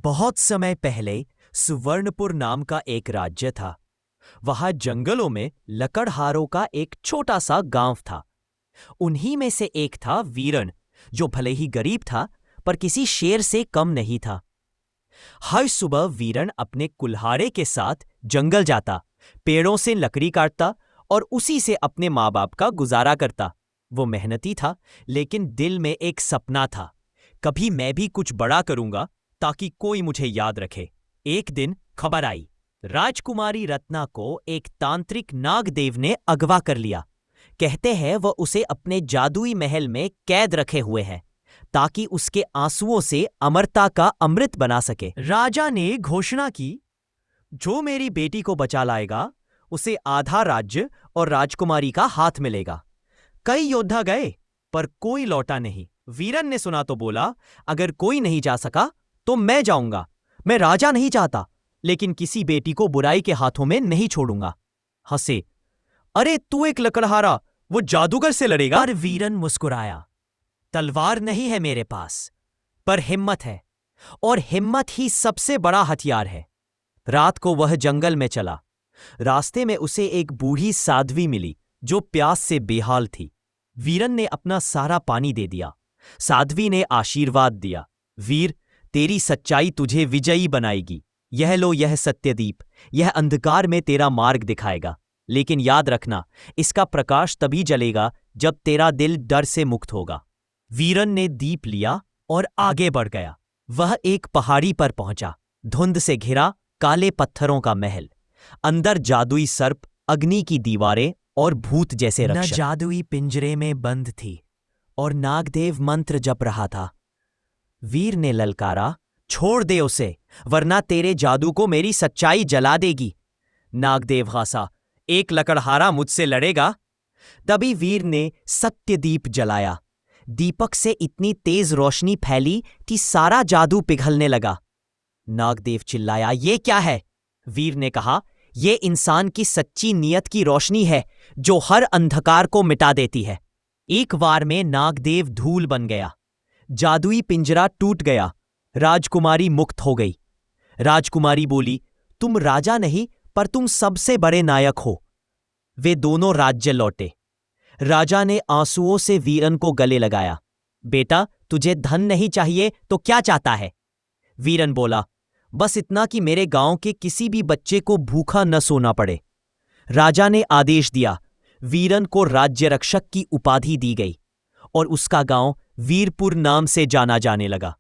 बहुत समय पहले सुवर्णपुर नाम का एक राज्य था। वहां जंगलों में लकड़हारों का एक छोटा सा गांव था। उन्हीं में से एक था वीरण, जो भले ही गरीब था पर किसी शेर से कम नहीं था। हर सुबह वीरण अपने कुल्हाड़े के साथ जंगल जाता, पेड़ों से लकड़ी काटता और उसी से अपने माँ बाप का गुजारा करता। वो मेहनती था, लेकिन दिल में एक सपना था, कभी मैं भी कुछ बड़ा करूंगा ताकि कोई मुझे याद रखे। एक दिन खबर आई, राजकुमारी रत्ना को एक तांत्रिक नागदेव ने अगवा कर लिया। कहते हैं वह उसे अपने जादुई महल में कैद रखे हुए है ताकि उसके आंसुओं से अमरता का अमृत बना सके। राजा ने घोषणा की, जो मेरी बेटी को बचा लाएगा उसे आधा राज्य और राजकुमारी का हाथ मिलेगा। कई योद्धा गए पर कोई लौटा नहीं। वीरन ने सुना तो बोला, अगर कोई नहीं जा सका तो मैं जाऊंगा। मैं राजा नहीं चाहता, लेकिन किसी बेटी को बुराई के हाथों में नहीं छोड़ूंगा। हंसे, अरे तू एक लकड़हारा, वो जादूगर से लड़ेगा? पर वीरन मुस्कुराया, तलवार नहीं है मेरे पास, पर हिम्मत है, और हिम्मत ही सबसे बड़ा हथियार है। रात को वह जंगल में चला। रास्ते में उसे एक बूढ़ी साध्वी मिली जो प्यास से बेहाल थी। वीरन ने अपना सारा पानी दे दिया। साध्वी ने आशीर्वाद दिया, वीर, तेरी सच्चाई तुझे विजयी बनाएगी। यह लो, यह सत्यदीप, यह अंधकार में तेरा मार्ग दिखाएगा। लेकिन याद रखना, इसका प्रकाश तभी जलेगा जब तेरा दिल डर से मुक्त होगा। वीरन ने दीप लिया और आगे बढ़ गया। वह एक पहाड़ी पर पहुंचा। धुंध से घिरा काले पत्थरों का महल, अंदर जादुई सर्प, अग्नि की दीवारें और भूत जैसे रक्षक। न जादुई पिंजरे में बंद थी और नागदेव मंत्र जप रहा था। वीर ने ललकारा, छोड़ दे उसे, वरना तेरे जादू को मेरी सच्चाई जला देगी। नागदेव हंसा, एक लकड़हारा मुझसे लड़ेगा? तभी वीर ने सत्यदीप जलाया। दीपक से इतनी तेज रोशनी फैली कि सारा जादू पिघलने लगा। नागदेव चिल्लाया, ये क्या है? वीर ने कहा, ये इंसान की सच्ची नीयत की रोशनी है जो हर अंधकार को मिटा देती है। एक बार में नागदेव धूल बन गया। जादुई पिंजरा टूट गया। राजकुमारी मुक्त हो गई। राजकुमारी बोली, तुम राजा नहीं, पर तुम सबसे बड़े नायक हो। वे दोनों राज्य लौटे। राजा ने आंसुओं से वीरन को गले लगाया। बेटा, तुझे धन नहीं चाहिए तो क्या चाहता है? वीरन बोला, बस इतना कि मेरे गांव के किसी भी बच्चे को भूखा न सोना पड़े। राजा ने आदेश दिया, वीरन को राज्य रक्षक की उपाधि दी गई और उसका गांव वीरपुर नाम से जाना जाने लगा।